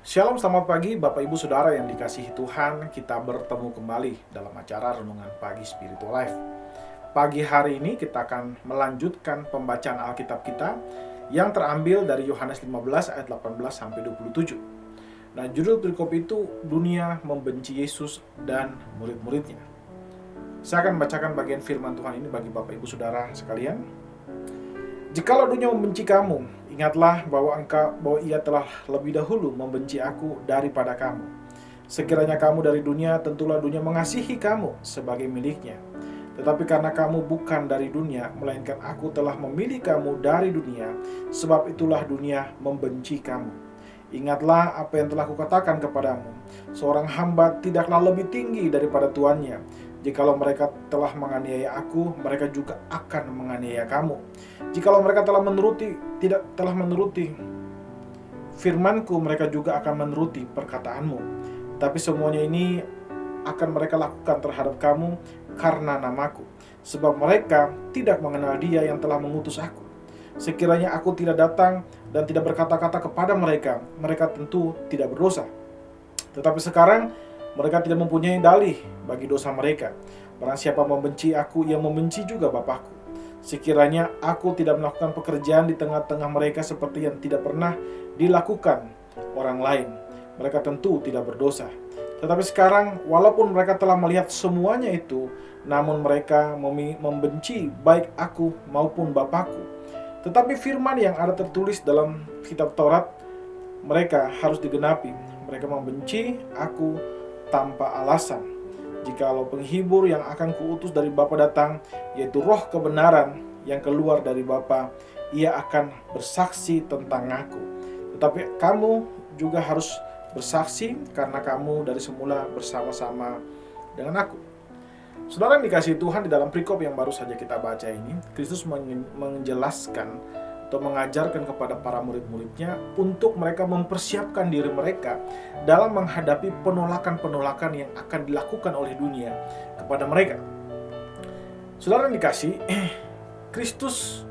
Shalom, selamat pagi Bapak Ibu Saudara yang dikasihi Tuhan. Kita bertemu kembali dalam acara Renungan Pagi Spiritual Life. Pagi hari ini kita akan melanjutkan pembacaan Alkitab kita yang terambil dari Yohanes 15 ayat 18 sampai 27. Nah, judul perikop itu dunia membenci Yesus dan murid-muridnya. Saya akan membacakan bagian firman Tuhan ini bagi Bapak Ibu Saudara sekalian. Jikalau dunia membenci kamu, ingatlah bahwa ia telah lebih dahulu membenci aku daripada kamu. Sekiranya kamu dari dunia, tentulah dunia mengasihi kamu sebagai miliknya. Tetapi karena kamu bukan dari dunia, melainkan aku telah memilih kamu dari dunia, sebab itulah dunia membenci kamu. Ingatlah apa yang telah kukatakan kepadamu, seorang hamba tidaklah lebih tinggi daripada tuannya. Jikalau mereka telah menganiaya aku, mereka juga akan menganiaya kamu. Jikalau mereka telah menuruti firmanku, mereka juga akan menuruti perkataanmu. Tapi semuanya ini akan mereka lakukan terhadap kamu karena namaku, sebab mereka tidak mengenal Dia yang telah mengutus aku. Sekiranya aku tidak datang dan tidak berkata-kata kepada mereka, mereka tentu tidak berdosa. Tetapi sekarang mereka tidak mempunyai dalih bagi dosa mereka. Barang siapa membenci aku, ia membenci juga Bapakku. Sekiranya aku tidak melakukan pekerjaan di tengah-tengah mereka seperti yang tidak pernah dilakukan orang lain, mereka tentu tidak berdosa. Tetapi sekarang, walaupun mereka telah melihat semuanya itu, namun mereka membenci baik aku maupun Bapakku. Tetapi firman yang ada tertulis dalam kitab Taurat mereka harus digenapi. Mereka membenci aku tanpa alasan. Jikalau penghibur yang akan kuutus dari Bapa datang, yaitu roh kebenaran yang keluar dari Bapa, ia akan bersaksi tentang aku. Tetapi kamu juga harus bersaksi karena kamu dari semula bersama-sama dengan aku. Saudara yang dikasihi Tuhan, di dalam perikop yang baru saja kita baca ini, Kristus menjelaskan atau mengajarkan kepada para murid-muridnya untuk mereka mempersiapkan diri mereka dalam menghadapi penolakan-penolakan yang akan dilakukan oleh dunia kepada mereka. Saudara yang dikasihi, Kristus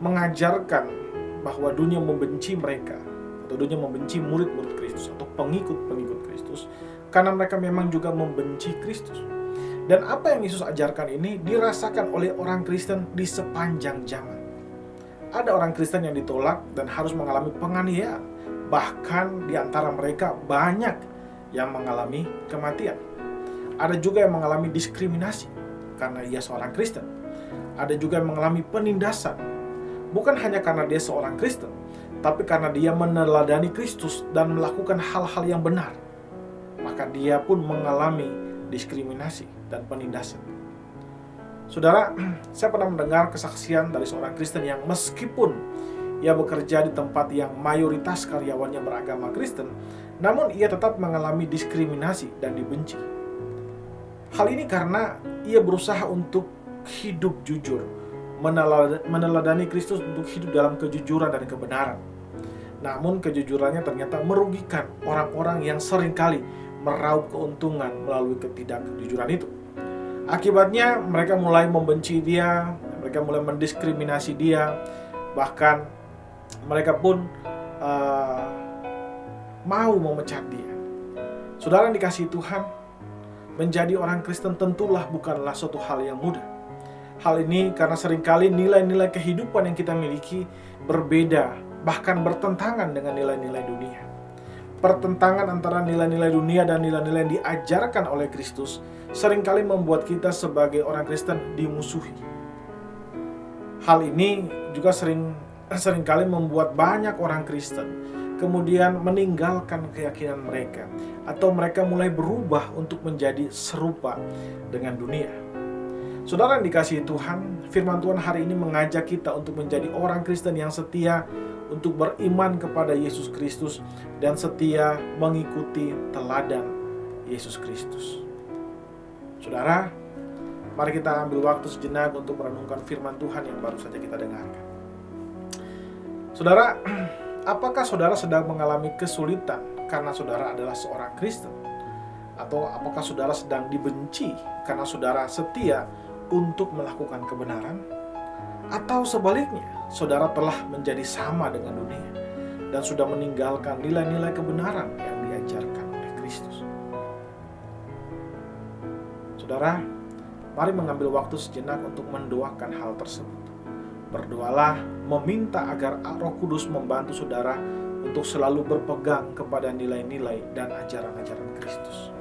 mengajarkan bahwa dunia membenci mereka, atau dunia membenci murid-murid Kristus atau pengikut-pengikut Kristus, karena mereka memang juga membenci Kristus. Dan apa yang Yesus ajarkan ini dirasakan oleh orang Kristen di sepanjang zaman. Ada orang Kristen yang ditolak dan harus mengalami penganiayaan. Bahkan di antara mereka banyak yang mengalami kematian. Ada juga yang mengalami diskriminasi karena ia seorang Kristen. Ada juga yang mengalami penindasan. Bukan hanya karena dia seorang Kristen, tapi karena dia meneladani Kristus dan melakukan hal-hal yang benar. Maka dia pun mengalami diskriminasi dan penindasan. Saudara, saya pernah mendengar kesaksian dari seorang Kristen yang meskipun ia bekerja di tempat yang mayoritas karyawannya beragama Kristen, namun ia tetap mengalami diskriminasi dan dibenci. Hal ini karena ia berusaha untuk hidup jujur, meneladani Kristus untuk hidup dalam kejujuran dan kebenaran. Namun kejujurannya ternyata merugikan orang-orang yang seringkali meraup keuntungan melalui ketidakjujuran itu. Akibatnya mereka mulai membenci dia, mereka mulai mendiskriminasi dia, bahkan mereka pun mau memecat dia. Saudara yang dikasihi Tuhan, menjadi orang Kristen tentulah bukanlah suatu hal yang mudah. Hal ini karena seringkali nilai-nilai kehidupan yang kita miliki berbeda, bahkan bertentangan dengan nilai-nilai dunia. Pertentangan antara nilai-nilai dunia dan nilai-nilai yang diajarkan oleh Kristus seringkali membuat kita sebagai orang Kristen dimusuhi. Hal ini juga seringkali membuat banyak orang Kristen kemudian meninggalkan keyakinan mereka, atau mereka mulai berubah untuk menjadi serupa dengan dunia. Saudara yang dikasihi Tuhan, firman Tuhan hari ini mengajak kita untuk menjadi orang Kristen yang setia, untuk beriman kepada Yesus Kristus dan setia mengikuti teladan Yesus Kristus. Saudara, mari kita ambil waktu sejenak untuk merenungkan firman Tuhan yang baru saja kita dengarkan. Saudara, apakah saudara sedang mengalami kesulitan karena saudara adalah seorang Kristen? Atau apakah saudara sedang dibenci karena saudara setia untuk melakukan kebenaran? Atau sebaliknya, saudara telah menjadi sama dengan dunia, dan sudah meninggalkan nilai-nilai kebenaran yang diajarkan oleh Kristus. Saudara, mari mengambil waktu sejenak untuk mendoakan hal tersebut. Berdoalah meminta agar Roh Kudus membantu saudara untuk selalu berpegang kepada nilai-nilai dan ajaran-ajaran Kristus.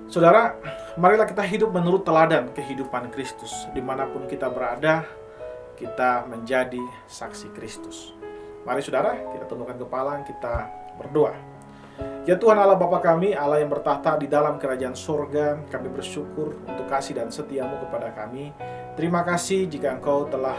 Saudara, marilah kita hidup menurut teladan kehidupan Kristus. Dimanapun kita berada, kita menjadi saksi Kristus. Mari saudara, kita tundukkan kepala, kita berdoa. Ya Tuhan Allah Bapa kami, Allah yang bertahta di dalam kerajaan surga, kami bersyukur untuk kasih dan setiamu kepada kami. Terima kasih jika Engkau telah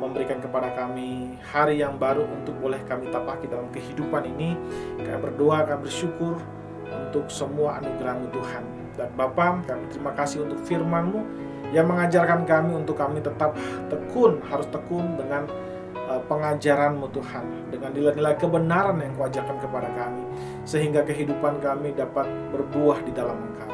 memberikan kepada kami hari yang baru untuk boleh kami tapaki dalam kehidupan ini. Kami berdoa, kami bersyukur untuk semua anugerah-Mu Tuhan. Dan Bapa, kami terima kasih untuk firman-Mu yang mengajarkan kami untuk kami tetap tekun, harus tekun dengan pengajaran-Mu Tuhan, dengan nilai-nilai kebenaran yang Kau ajarkan kepada kami, sehingga kehidupan kami dapat berbuah di dalam Engkau.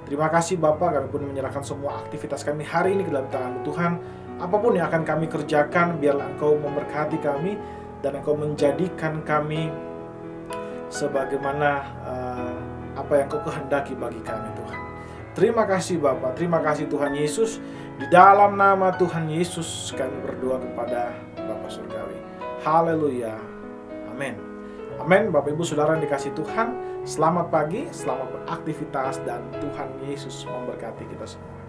Terima kasih Bapa, kami pun menyerahkan semua aktivitas kami hari ini ke dalam tangan-Mu Tuhan. Apapun yang akan kami kerjakan, biarlah Engkau memberkati kami dan Engkau menjadikan kami sebagaimana apa yang Kau kehendaki bagi kami Tuhan. Terima kasih Bapa, terima kasih Tuhan Yesus. Di dalam nama Tuhan Yesus kami berdoa kepada Bapa Surgawi. Haleluya. Amin. Amin. Bapak Ibu Saudara yang dikasihi Tuhan, selamat pagi, selamat beraktivitas, dan Tuhan Yesus memberkati kita semua.